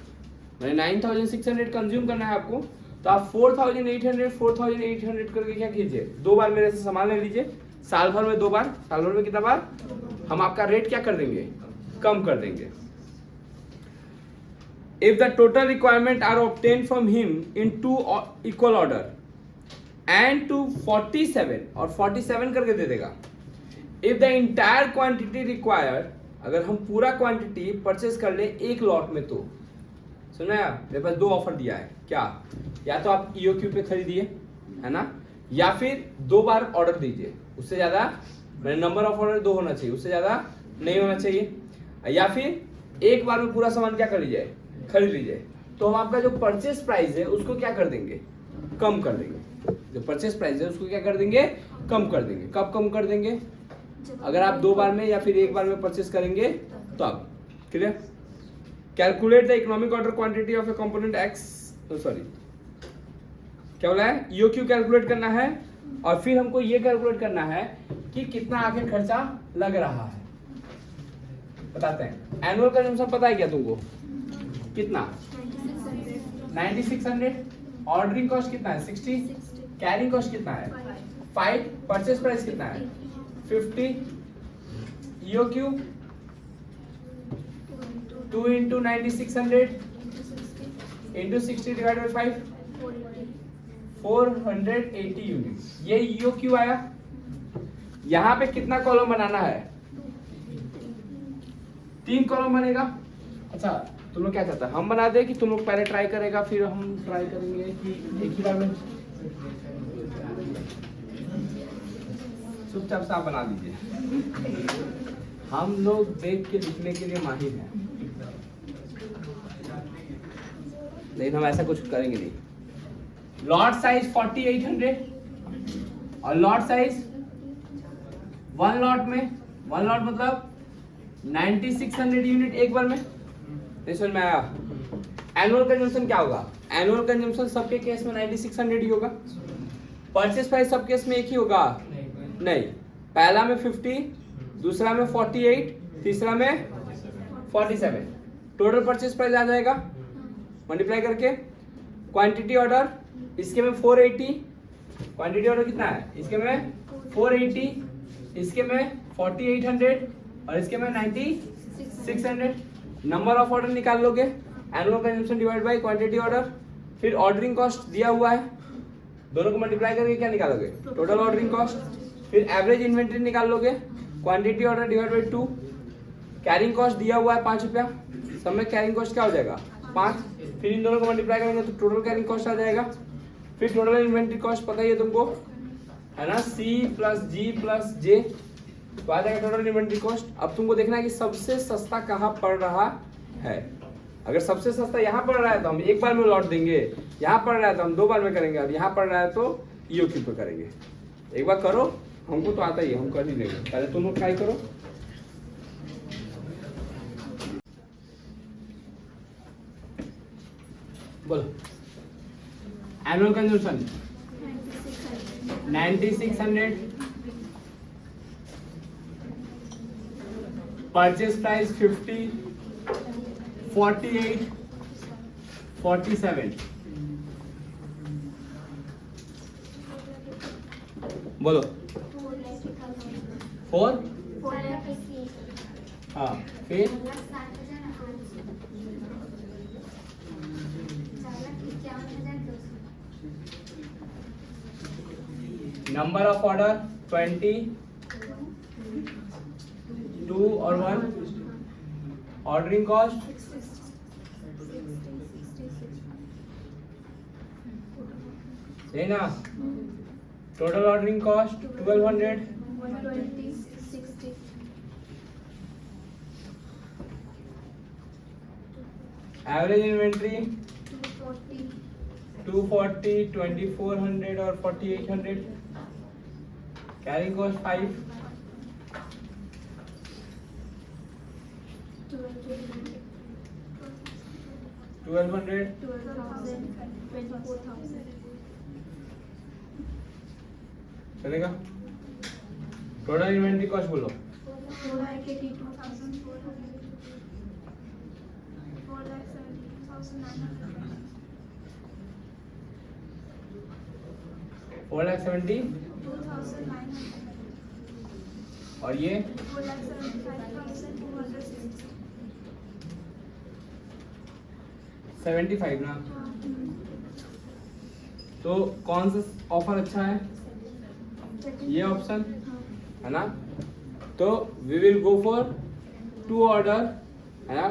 मैंने 9,600 कंज्यूम करना है आपको, तो आप 4,800 करके क्या कीजिए 2 बार मेरे से सामान ले लीजिए। साल भर में 2 बार, साल भर में कितना बार, हम आपका रेट क्या कर देंगे कम कर देंगे। If the total requirement are obtained from him in 2 equal order and to 47 और 47 करके दे देगा। If the entire quantity required, अगर हम पूरा क्वांटिटी परचेस कर ले एक लॉट में, तो सुना है मेरे पास 2 ऑफर दिया है क्या, या तो आप EOQ पे खरीदिए है ना, या फिर 2 बार ऑर्डर दीजिए, उससे ज्यादा मेरे नंबर ऑफ ऑर्डर 2 होना चाहिए, उससे ज्यादा नहीं होना चाहिए, या फिर एक बार में पूरा सामान क्या कर लीजिए खरीद लीजिए। तो हम आपका जो परचेस प्राइस है उसको क्या कर देंगे कम कर देंगे, जो परचेस प्राइस है उसको क्या कर देंगे कम कर देंगे। कब कम कर देंगे? अगर आप 2 बार में या फिर 1 बार में परचेस करेंगे तो आप clear. Calculate the economic order quantity of A component x, sorry क्या बोला है, ईओक्यू कैलकुलेट करना है और फिर हमको ये कैलकुलेट करना है कि कितना आखिर खर्चा लग रहा है। बताते हैं। एनुअल कंजम्पशन पता है क्या तुमको? कितना? 9600। ऑर्डरिंग कॉस्ट कितना है? 60। कैरिंग कॉस्ट कितना है? 5। परचेस प्राइस कितना है? 50। EOQ 2 into 9600 into 60 divided by 5, 480 unit. ये ईओक्यू आया। यहाँ पे कितना कॉलम बनाना है? 3 कॉलम बनेगा। अच्छा तुम लोग क्या चाहता है, हम बना दे कि तुम लोग पहले ट्राई करेगा फिर हम ट्राई करेंगे कि एक ही बार में? चुपचाप से आप बना दीजिए। हम लोग देख के लिखने के लिए माहिर हैं, लेकिन हम ऐसा कुछ करेंगे नहीं। लॉट साइज 4800 और लॉट साइज 1 लॉट में, 1 लॉट मतलब 9600 यूनिट एक बार में। नहीं समझ में आया? एनुअल कंजम्पशन क्या होगा? एनुअल कंजम्पशन सबके केस में 9600 ही होगा। परचेस प्राइस सब केस में एक ही होगा? नहीं। पहला में 50, दूसरा में 48, तीसरा में 47। टोटल परचेस प्राइस आ जाएगा मल्टीप्लाई करके। क्वांटिटी ऑर्डर इसके में 480, क्वांटिटी ऑर्डर कितना है? इसके में 480, इसके में 4800 और इसके में 9600। नंबर ऑफ ऑर्डर निकाल लोगे, annual consumption divide by quantity order, फिर ऑर्डरिंग कॉस्ट दिया हुआ है, दोनों को मल्टीप्लाई करके क्या निकालोगे? Total ordering cost. फिर एवरेज इन्वेंट्री निकाल लोगे, quantity order divide by 2। Carrying cost दिया हुआ है 5 रुपया, सब में कैरिंग कॉस्ट क्या हो जाएगा? 5। फिर इन दोनों को मल्टीप्लाई करेंगे तो टोटल कैरिंग कॉस्ट आ जाएगा। फिर टोटल इन्वेंट्री कॉस्ट पता ही है तुमको, है ना, C + G + J, तो आ जाएगा टोटल इन्वेंट्री कॉस्ट। अब तुमको देखना है कि सबसे सस्ता कहाँ पड़ रहा है। अगर सबसे सस्ता यहाँ पड़ रहा है तो हम एक बार में लॉट देंगे, यहाँ पड़ रहा है तो हम 2 बार में करेंगे, और यहाँ पड़ रहा है तो ईओक्यू पे करेंगे। एक बार करो, हमको तो आता ही है, हम कर ही देंगे। पहले तुम लोग ट्राई करो। बोलो। Annual consumption 9600, purchase price 50, 48, 47। बोलो। 4। हाँ फिर नंबर ऑफ ऑर्डर 20, 2 और 1। ऑर्डरिंग कॉस्ट 6 ना। Total ordering cost 1200। 120, 60। Average inventory 240, 240, 2400 और 4800। Carrying cost 5। 1200। 12,000, 24,000। चलेगा? टोटल इन्वेंट्री कॉस्ट बोलो। 482,400, 4,70,900, 4,70,000 2,900, और ये 4,75,260। 75 ना। तो कौन सा ऑफर अच्छा है? ये ऑप्शन है ना। तो we will go for 2 order, है ना।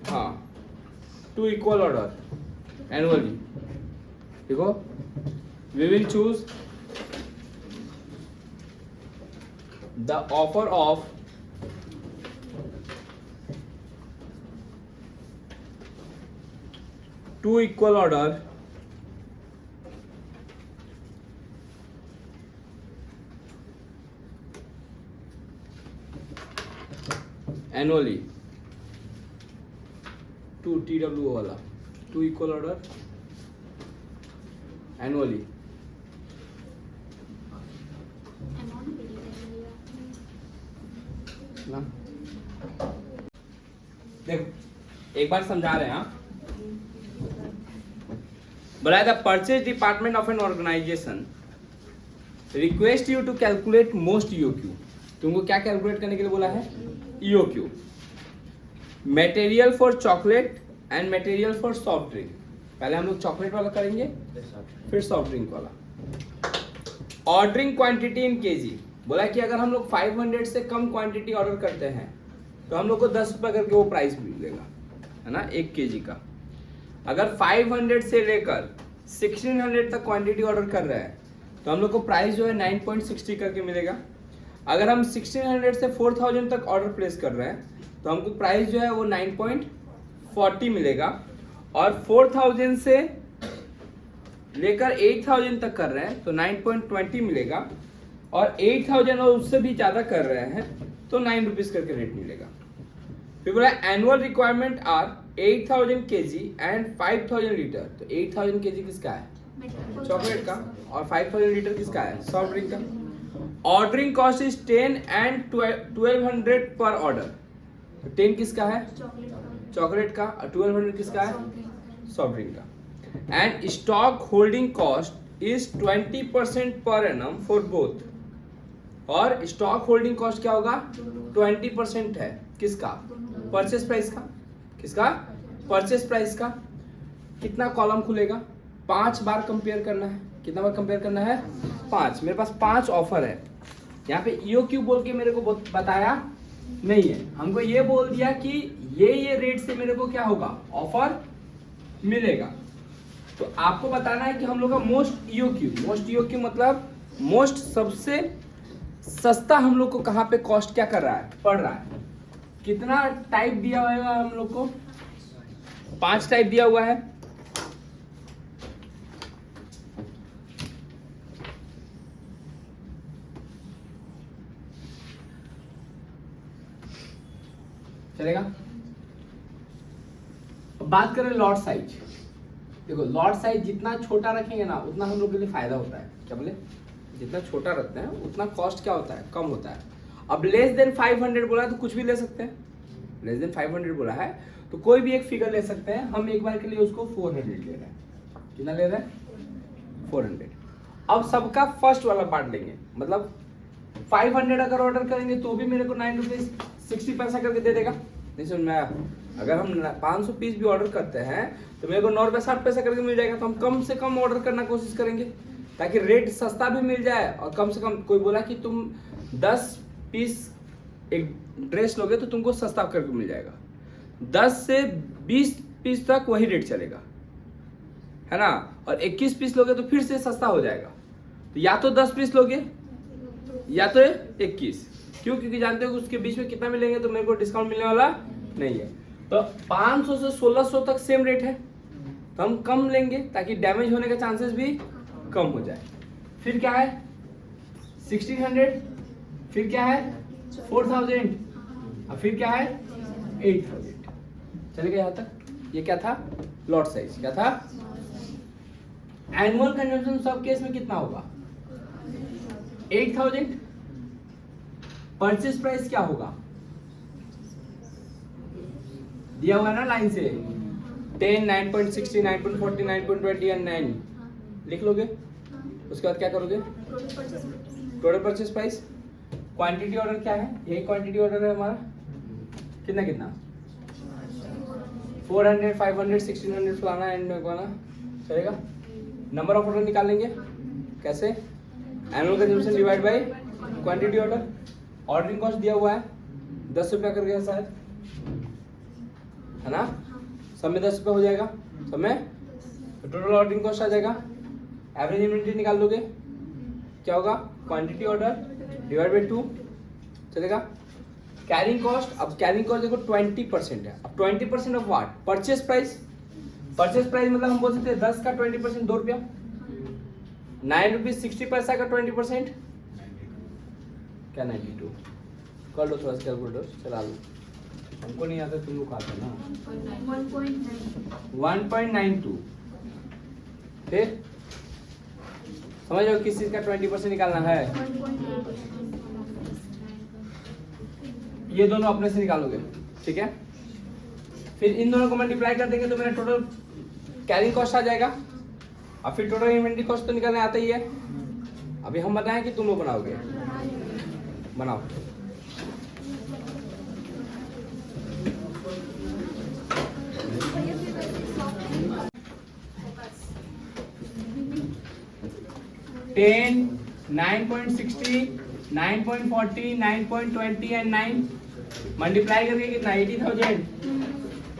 हाँ 2 इक्वल ऑर्डर एनुअली। देखो we will choose the offer of 2 equal order annually 2 TWO वाला 2 इक्वल ऑर्डर एनुअली ना। देखो एक बार समझा रहे हैं आप। बोला the purchase department of an organisation request you to calculate most EOQ. तुमको क्या कैलकुलेट करने के लिए बोला है? EOQ, material for chocolate and material for soft drink. पहले हम लोग चॉकलेट वाला करेंगे फिर सॉफ्ट ड्रिंक वाला। Ordering quantity in kg. बोला कि अगर हम लोग 500 से कम क्वांटिटी ऑर्डर करते हैं तो हम लोग को 10 रुपये करके वो प्राइस मिलेगा, है ना, 1 केजी का। अगर 500 से लेकर 1600 तक क्वांटिटी ऑर्डर कर रहे हैं तो हम लोग को प्राइस जो है 9.60 करके मिलेगा। अगर हम 1600 से 4000 तक ऑर्डर प्लेस कर रहे हैं तो हमको प्राइस जो है वो 9.40 मिलेगा। और 4000 से लेकर 8000 तक कर रहे हैं तो 9.20 मिलेगा। और 8000 और उससे भी ज़्यादा कर रहे हैं तो 9 रुपीज़ करके रेट मिलेगा। फिर बोला annual requirement are 8000 kg and 5000 litre. तो 8000 kg किसका है? चॉकलेट का। और 5000 लीटर किसका है? सॉफ्ट ड्रिंक का। ऑर्डरिंग कॉस्ट इज 10 एंड 1200 पर ऑर्डर। तो 10 किसका है? चॉकलेट का। और 1200 किसका है? सॉफ्ट ड्रिंक का। And stock holding cost is 20% per annum for both. और स्टॉक होल्डिंग कॉस्ट क्या होगा? 20% है। किसका? परचेस प्राइस का। किसका? परचेस प्राइस का। कितना कॉलम खुलेगा? 5 बार कंपेयर करना है। कितना बार कंपेयर करना है? 5। मेरे पास 5 ऑफर है। यहाँ पे ईओक्यू बोल के मेरे को बताया नहीं है। हमको ये बोल दिया कि ये रेट से मेरे को क्या होगा? ऑफर मिलेगा। तो आपको बताना है कि हम लोग का मोस्ट ईओक्यू मतलब मोस्ट सबसे सस्ता हम लोग को कहाँ पे कॉस्ट क्या कर रहा है? पड़ रहा है। कितना टाइप दिया हुआ है हम लोग को? 5 टाइप दिया हुआ है। चलेगा? अब बात करें लॉट साइज। देखो लॉट साइज जितना छोटा रखेंगे ना उतना हम लोग के लिए फायदा होता है। क्या बोले? जितना छोटा रखते हैं उतना कॉस्ट क्या होता है? कम होता है। अब लेस देन 500 बोला है तो कुछ भी ले सकते हैं। लेस देन 500 बोला है तो कोई भी एक फिगर ले सकते हैं। हम एक बार के लिए उसको 400 ले रहे हैं। कितना ले रहे हैं? 400। अब सबका फर्स्ट वाला पार्ट लेंगे। मतलब 500 अगर ऑर्डर करेंगे तो भी मेरे को 9 रुपीज 60 पैसा करके दे देगा। नहीं समझ में आया? अगर हम 500 पीस भी ऑर्डर करते हैं तो मेरे को 9 रुपये 60 पैसा करके मिल जाएगा। तो हम कम से कम ऑर्डर करना कोशिश करेंगे ताकि रेट सस्ता भी मिल जाए और कम से कम। कोई बोला कि तुम 10 पीस एक ड्रेस लोगे तो तुमको सस्ता करके मिल जाएगा। 10 से 20 पीस तक वही रेट चलेगा, है ना। और 21 पीस लोगे तो फिर से सस्ता हो जाएगा। तो या तो 10 पीस लोगे या तो 21। क्यों? क्योंकि जानते हो कि उसके बीच में कितना मिलेंगे तो मेरे को डिस्काउंट मिलने वाला नहीं है। तो 500 से 1600 तक सेम रेट है तो हम कम लेंगे ताकि डैमेज होने का चांसेस भी कम हो जाए। फिर क्या है? 1600। फिर क्या है? 4000। और फिर क्या है? 8000। चलेगा यहाँ तक? ये क्या था? Lot size. क्या था? एनुअल कंजम्पशन सब केस में कितना होगा? 8000। परचेस प्राइस क्या होगा? दिया हुआ ना लाइन से 10, 9.60, 9.40, 9.20 एंड 9 लिख लोगे। उसके बाद क्या करोगे? Total purchase price. Quantity order क्या है? यही क्वांटिटी ऑर्डर है हमारा। कितना कितना? 400, 500, 1600 फलाना एंड वाला। चलेगा? नंबर ऑफ ऑर्डर निकाल लेंगे। कैसे? Annual consumption divide by quantity order. Ordering cost दिया हुआ है 10 रुपया कर गया शायद, है ना। सब में 10 रुपया हो जाएगा सब में। तो टोटल ऑर्डरिंग कॉस्ट आ जाएगा। एवरेज इन्वेंटरी निकाल लोगे। क्या होगा? Quantity order divide by 2। चलेगा? Carrying cost. अब कैरिंग कॉस्ट देखो 20% है। अब 20% of what? Purchase price. Purchase price मतलब हम बोल सकते हैं 10 का 20% 2 रुपया। 9 रुपीज 60 पैसा का 20% क्या? 92। कर लो थोड़ा सा कैलकुलेटर चला लो। हमको नहीं आता, तुम लोग आता ना। 1.9 1.92। फिर समझ लो किस चीज का 20% निकालना है। 1.8 ये दोनों अपने से निकालोगे, ठीक है। फिर इन दोनों को मल्टीप्लाई कर देंगे तो मेरा टोटल कैरिंग कॉस्ट आ जाएगा। और फिर टोटल इन्वेंटरी कॉस्ट तो निकालने आता ही है। अभी हम बताएं कि तुम लोग बनाओगे, बनाओ। टेन, 9.60, 9.40, 9.20 एंड 9 मल्टीप्लाई करके कितना 80,000।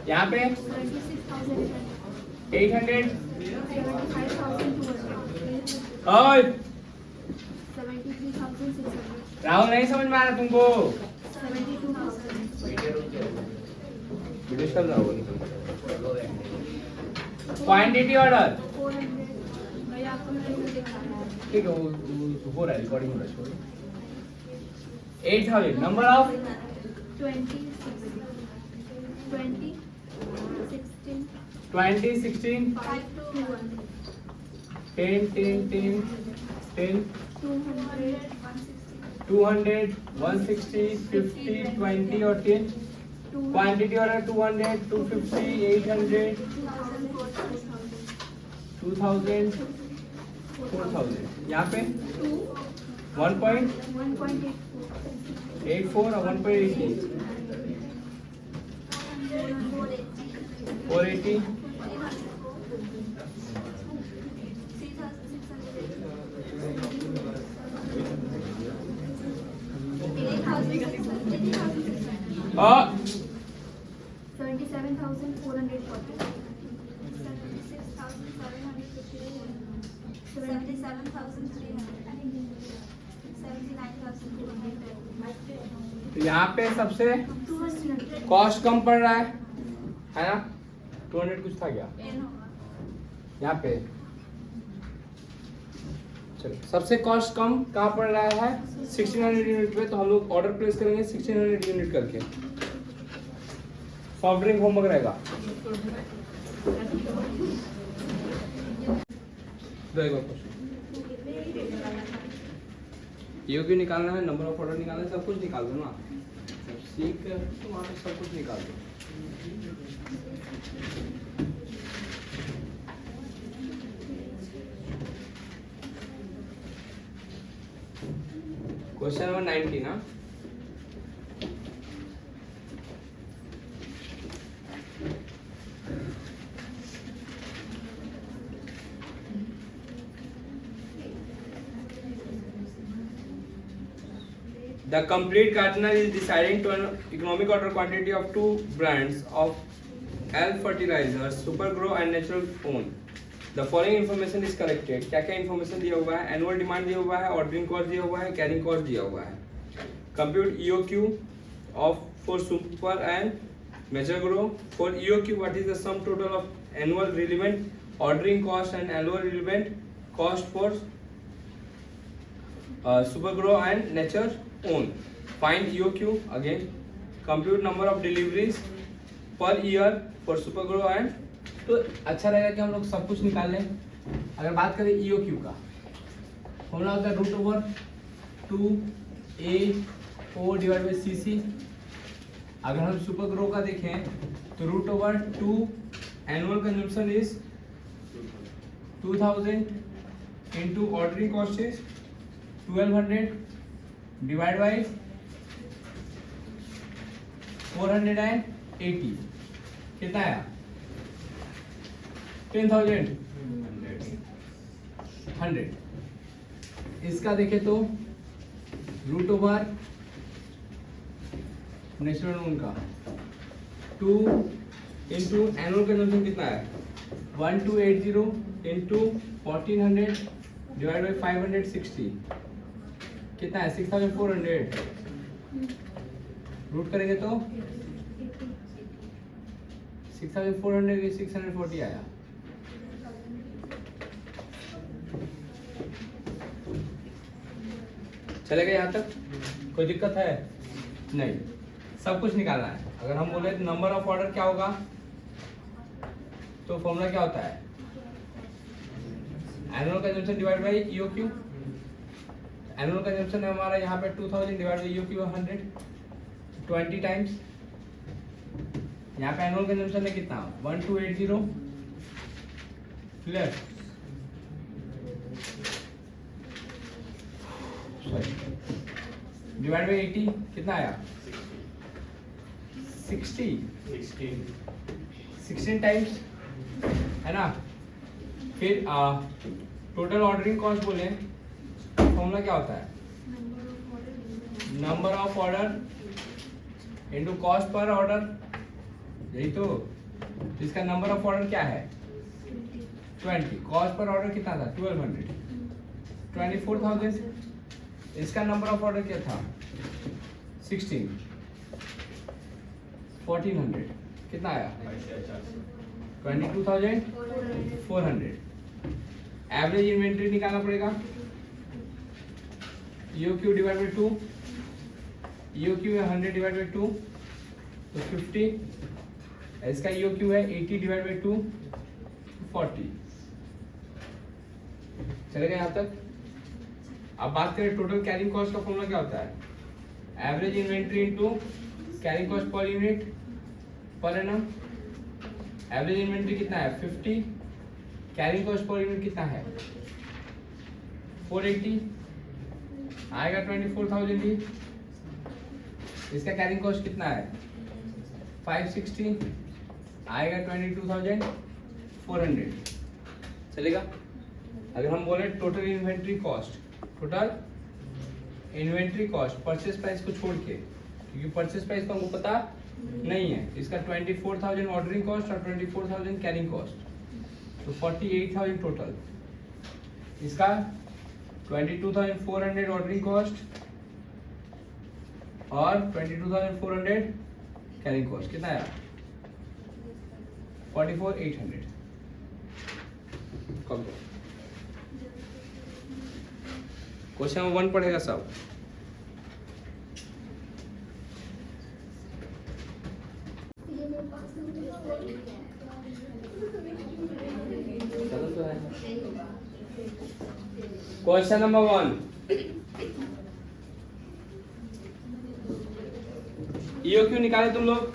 यहाँ पे 800 और 73,600 राहुल नहीं समझ में आ रहा तुमको। 72,000 राहुल क्वांटिटी ऑर्डर 400 भैया आपको मैंने दिखा रहा है। ठीक है, वो हो रहा है, रिकॉर्डिंग हो रहा है, छोड़ो। 8,000 नंबर ऑफ 20 16 20, 16, 5 to 1 10, 10, 10, 10, 200 200, 160, 50, 20 और 10। Quantity order 200, 250, 800, 2000, 4000। यहाँ पे 1.84 और 1.80, 480, 77,440 और 79,200 तो यहाँ पे सबसे कॉस्ट कम पड़ रहा है ना। 200 कुछ था क्या यहाँ पे। चलो सबसे कॉस्ट कम कहाँ पड़ रहा है 1600 यूनिट पे। तो हम लोग ऑर्डर प्लेस करेंगे 1600 यूनिट करके। सॉफ्ट ड्रिंक होमवर्क रहेगा। ये क्यों निकालना है, नंबर ऑफ ऑर्डर निकालना है, सब कुछ निकाल दो ना। सीख कर तुम वहाँ पे सब कुछ निकाल दो। क्वेश्चन नंबर 90 ना। The complete gardener is deciding to an economic order quantity of 2 brands of L fertilizers, Supergrow and Natural Own. The following information is collected. क्या क्या information दिया हुआ है? Annual demand दिया हुआ है, ordering cost दिया हुआ है, carrying cost दिया हुआ है. Compute EOQ of for Super and Natural. For EOQ, what is the sum total of annual relevant ordering cost and annual relevant cost for Supergrow and Nature Own. Find EOQ again. Compute number of deliveries per year for Supergrow and तो अच्छा रहेगा कि हम लोग सब कुछ निकाल लें। अगर बात करें EOQ का फॉर्मूला होता है √2A/O डिवाइड बाई CC। अगर हम Supergrow का देखें तो √2 annual consumption is 2000 into ordering cost is 1200 divide by 480 कितना आया 10,000 100। इसका देखें तो √नेचुरल ओन का 2 इंटू एनुअल कंजम्पशन कितना है 1280 इंटू 1400 डिवाइड बाई 560 कितना है 6400। रूट करेंगे तो 6400 की 640 आया। चलेगा यहाँ तक कोई दिक्कत है नहीं, सब कुछ निकालना है। अगर हम बोले नंबर ऑफ ऑर्डर क्या होगा, तो फॉर्मूला क्या होता है, annual consumption divide bye EOQ. Annual consumption है हमारा यहाँ पे 2000 डिवाइड बाय ईओक्यू 100, 20 टाइम्स। यहाँ पे एनुअल कंजम्पशन है कितना, 1280, क्लियर। डिवाइड बाय 80 कितना आया, 16 टाइम्स, है ना। फिर टोटल ऑर्डरिंग कॉस्ट बोले, फॉर्मूला क्या होता है, number of order into cost per order, यही तो। इसका नंबर ऑफ ऑर्डर क्या है 20, कॉस्ट पर ऑर्डर कितना था 1200, 24,000। इसका नंबर ऑफ ऑर्डर क्या था 16, 1400, कितना आया 22,400। एवरेज इन्वेंट्री निकालना पड़ेगा, ईओक्यू डिवाइड बाय 2, ईओक्यू है 100 डिवाइड बाय 2 तो 50, इसका ईओक्यू है 80 डिवाइड बाय 2 40। चलेगा यहाँ तक। अब बात करें टोटल कैरिंग कॉस्ट का फॉर्मूला क्या होता है, average inventory into carrying cost per unit per annum. Average inventory कितना है 50, कैरिंग कॉस्ट पर यूनिट कितना है 480, आएगा 24,000 ही। इसका कैरिंग कॉस्ट कितना है 560, आएगा 22,400। चलेगा। अगर हम बोले total inventory cost, total inventory cost purchase price को छोड़ के, क्योंकि परचेस प्राइस को हमको पता नहीं है, इसका 24,000 ऑर्डरिंग कॉस्ट और 24,000 कैरिंग कॉस्ट, तो 48,000 टोटल। इसका 22,400 ऑर्डरिंग कॉस्ट और 22,400 कैरिंग कॉस्ट, कितना आया 44,800। कम क्वेश्चन 1 पढ़ेगा सब। क्वेश्चन नंबर 1, ईओक्यू निकाले तुम लोग।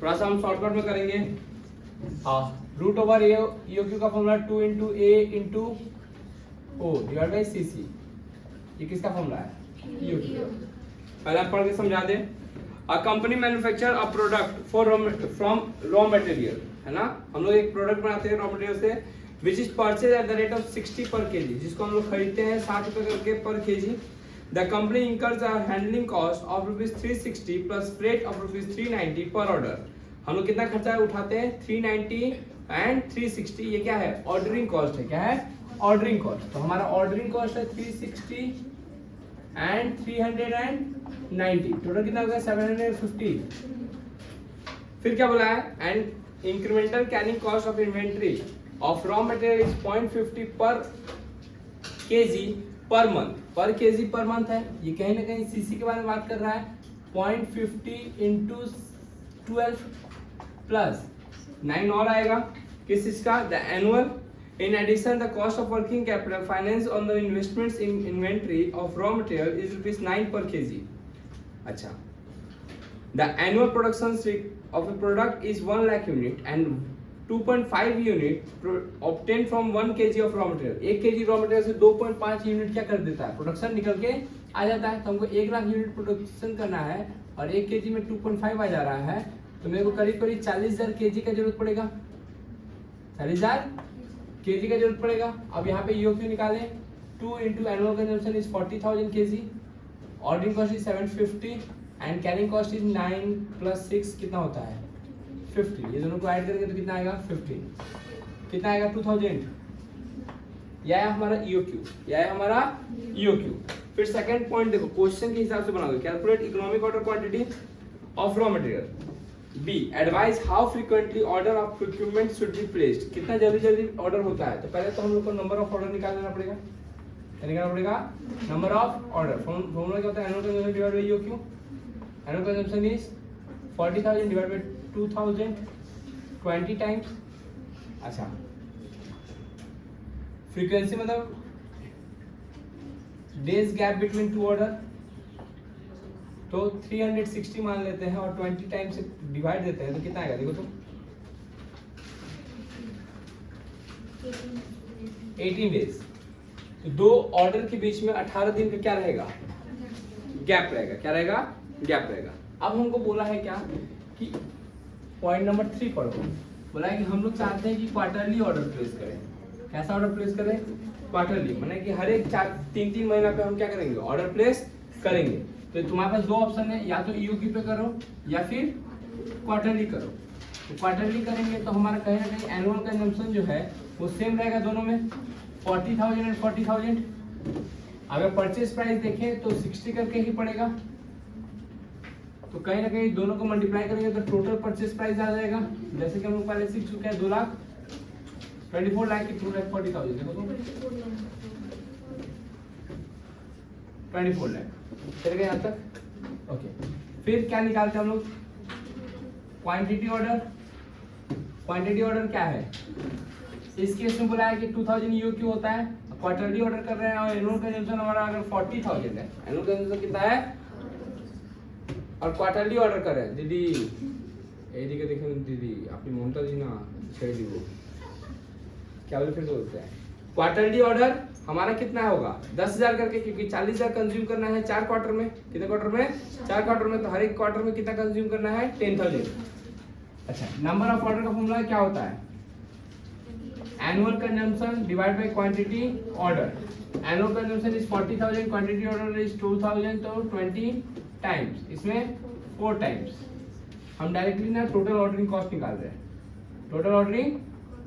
थोड़ा सा हम शॉर्टकट में करेंगे। रूट ओवर ईओक्यू का formula 2 into A into O divide by C C. ये किसका फॉर्मूला है ईओक्यू। पहले आप पढ़ के समझा दे। A company manufacture a product from raw material, है ना। हम लोग एक प्रोडक्ट बनाते हैं रॉ मटेरियल से, which is purchase eight the rate of 60 पर केजी, जिसको हम लोग खरीदते हैं 60 रुपए करके पर KG. The company incurs a handling cost of ₹360 plus freight of ₹390 पर ऑर्डर। हम लोग कितना खर्चा उठाते हैं 390 एंड 360। ये क्या है ऑर्डरिंग कॉस्ट है, क्या है ऑर्डरिंग कॉस्ट। तो हमारा ऑर्डरिंग कॉस्ट है 360 एंड 390, टोटल कितना होगा 750। फिर क्या बोला है, and incremental carrying cost of inventory of raw material is 0.50 पर केजी पर मंथ। पर केजी पर मंथ है, ये कहीं ना कहीं सीसी के बारे में बात कर रहा है। 0.50 इंटू 12 प्लस 9 और आएगा किस इसका, the annual. In addition, the cost of working capital finance on the investments in inventory of raw material is ₹9 per kg. अच्छा, the annual production of a product is 1 lakh unit and 2.5 unit obtained from 1 kg of raw material. 1 kg raw material से 2.5 unit क्या कर देता है, production निकल के आ जाता है। तो हमको 1 लाख यूनिट प्रोडक्शन करना है और 1 kg में 2.5 आ जा रहा है, तो मेरे को करीब करीब 40,000 kg का जरूरत पड़ेगा, 40,000 केजी का जरूरत पड़ेगा। अब यहाँ पे ईओक्यू निकालें, 2 into annual consumption is 40,000 KG, ordering cost is 750 and carrying cost is 9 plus 6 कितना होता है 50। ये दोनों को ऐड करेंगे तो कितना आएगा 15, कितना आएगा 2000। यह है हमारा ईओक्यू, यह है हमारा ईओक्यू। फिर सेकंड पॉइंट देखो, क्वेश्चन के हिसाब से बनाओगे, calculate economic order quantity of raw material. B advise how frequently order of procurement should be placed, कितना जल्दी जल्दी ऑर्डर होता है। तो पहले तो हम लोग को नंबर ऑफ ऑर्डर निकालना पड़ेगा, क्या निकालना पड़ेगा, नंबर ऑफ ऑर्डर। फॉर्मूला क्या होता है, annual consumption divide bye EOQ. Annual consumption is 40,000 divide by 2000 20 times. अच्छा, फ्रीक्वेंसी मतलब days gap between two order, तो 360 मान लेते हैं और 20 टाइम से डिवाइड देते हैं तो कितना आएगा, देखो तो 18 डेज। तो दो ऑर्डर के बीच में 18 दिन का क्या रहेगा, गैप रहेगा, क्या रहेगा, गैप रहेगा। अब हमको बोला है क्या कि पॉइंट नंबर 3 पढ़ो, बोला है कि हम लोग चाहते हैं कि क्वार्टरली ऑर्डर प्लेस करें। कैसा ऑर्डर प्लेस करें, क्वार्टरली, माने कि हर एक 3-3 महीना पे हम क्या करेंगे, ऑर्डर प्लेस करेंगे। तो तुम्हारे पास दो ऑप्शन है, या तो ईओक्यू पे करो या फिर क्वार्टरली करो। तो क्वार्टरली करेंगे तो हमारा कहीं ना कहीं एनुअल कंजम्पशन जो है वो सेम रहेगा दोनों में, 40,000 एंड 40,000। अगर परचेज प्राइस देखें तो 60 करके ही पड़ेगा, तो कहीं ना कहीं दोनों को मल्टीप्लाई करेंगे तो टोटल परचेज प्राइस आ जाएगा। जैसे कि हम लोग पहले सीख चुके हैं 2 लाख 24 लाख की 2,40,000, देखो तो 24 लाख चल गए यहाँ तक। ओके, फिर क्या निकालते हैं हम लोग, क्वांटिटी ऑर्डर। क्वांटिटी ऑर्डर क्या है, इस केस में बोला है कि 2000 ईओक्यू होता है, क्वार्टरली ऑर्डर कर रहे हैं और एनुअल कंजम्पशन हमारा अगर 40,000 है, एनुअल कंजम्पशन कितना है, और क्वार्टरली ऑर्डर कर रहे हैं। दीदी एदी के देखें, दीदी अपनी ममता जी ना छेड़ दी, वो क्या बोले फिर से बोलते हैं, क्वार्टरली ऑर्डर हमारा कितना होगा 10,000 करके, क्योंकि 40,000 कंज्यूम करना है 4 क्वार्टर में। कितने क्वार्टर में, 4 क्वार्टर में, तो हर एक क्वार्टर में कितना कंज्यूम करना है, 10,000। अच्छा, नंबर ऑफ ऑर्डर का फॉर्मूला क्या होता है, annual consumption divide by quantity order. Annual consumption is 40,000, quantity order is 2,000, तो 20 टाइम्स, इसमें 4 टाइम्स। हम डायरेक्टली ना टोटल ऑर्डरिंग कॉस्ट निकाल रहे हैं, टोटल ऑर्डरिंग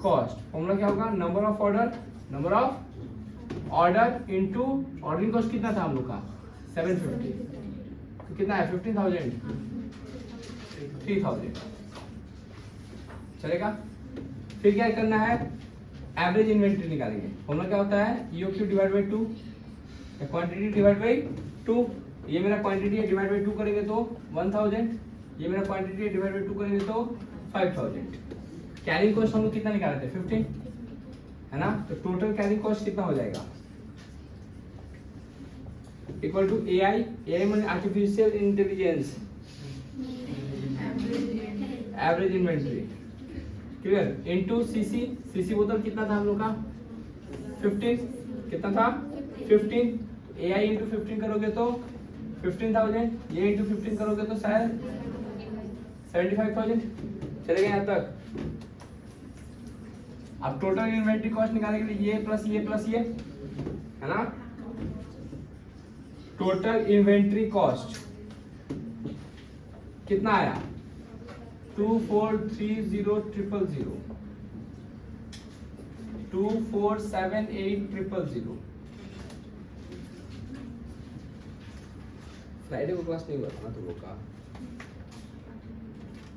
कॉस्ट। फॉर्मूला क्या होगा, number of order, number of order into ordering cost कितना था हम लोग का 750, तो कितना है 15,000, 3,000 चलेगा। फिर क्या करना है, एवरेज इन्वेंट्री निकालेंगे। फॉर्मूला क्या होता है, EOQ divide by 2, quantity divide by 2। ये मेरा क्वांटिटी है, डिवाइड बाय 2 करेंगे तो 1000, ये मेरा क्वांटिटी है, डिवाइड बाय 2 करेंगे तो 5000। कैरिंग कॉस्ट हम लोग कितना निकाले थे 15, है ना, तो टोटल कैरिंग कॉस्ट कितना हो जाएगा, इक्वल टू एआई, एआई माने artificial intelligence, average inventory, clear, into CC. CC बोतल कितना था हम लोग का 15, कितना था 15, एआई इंटू 15 करोगे तो 15,000, ये इंटू 15 करोगे तो शायद 75,000 चलेगा यहाँ तक। अब टोटल इन्वेंट्री कॉस्ट निकालने के लिए ये प्लस ये, है ना, टोटल इन्वेंट्री कॉस्ट कितना आया 2430,000, 2478,000। फ्राइडे को क्लास नहीं हुआ था ना तुम लोग का,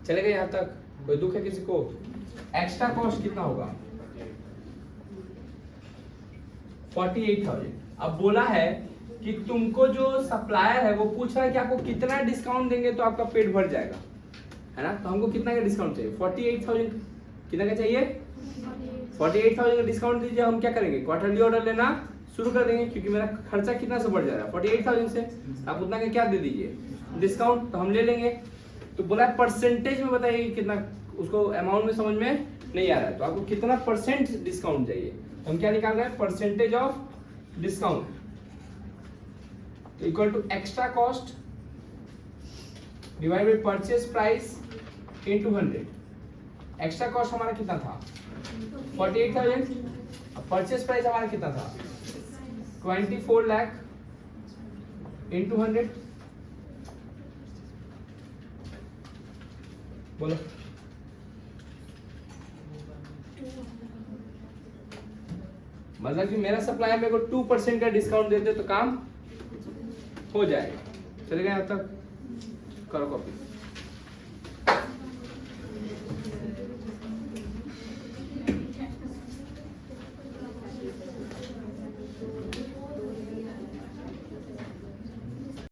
चलेगा यहाँ तक, कोई दुख है किसी को। एक्स्ट्रा कॉस्ट कितना होगा 48,000। अब बोला है कि तुमको जो सप्लायर है वो पूछ रहा है कि आपको कितना डिस्काउंट देंगे तो आपका पेट भर जाएगा, है ना, तो हमको कितना का डिस्काउंट चाहिए 48,000, कितना का चाहिए 48,000 का डिस्काउंट दीजिए। हम क्या करेंगे, क्वार्टरली ऑर्डर लेना शुरू कर देंगे, क्योंकि मेरा खर्चा कितना से बढ़ जा रहा है 48,000 से, आप उतना का क्या दे दीजिए डिस्काउंट, तो हम ले लेंगे। तो बोला परसेंटेज में बताइए कितना, उसको अमाउंट में समझ में नहीं आ रहा है, तो आपको कितना परसेंट डिस्काउंट चाहिए, तो हम क्या निकाल रहे हैं, percentage of discount equal to extra cost divide by purchase price into 100। Extra cost हमारा कितना था 48,000, परचेज प्राइस हमारा कितना था 24 लाख इनटू 100, बोलो मतलब कि मेरा सप्लायर मेरे को 2% का डिस्काउंट देते तो काम हो जाएगा। चलेगा यहाँ तक, करो कॉपी।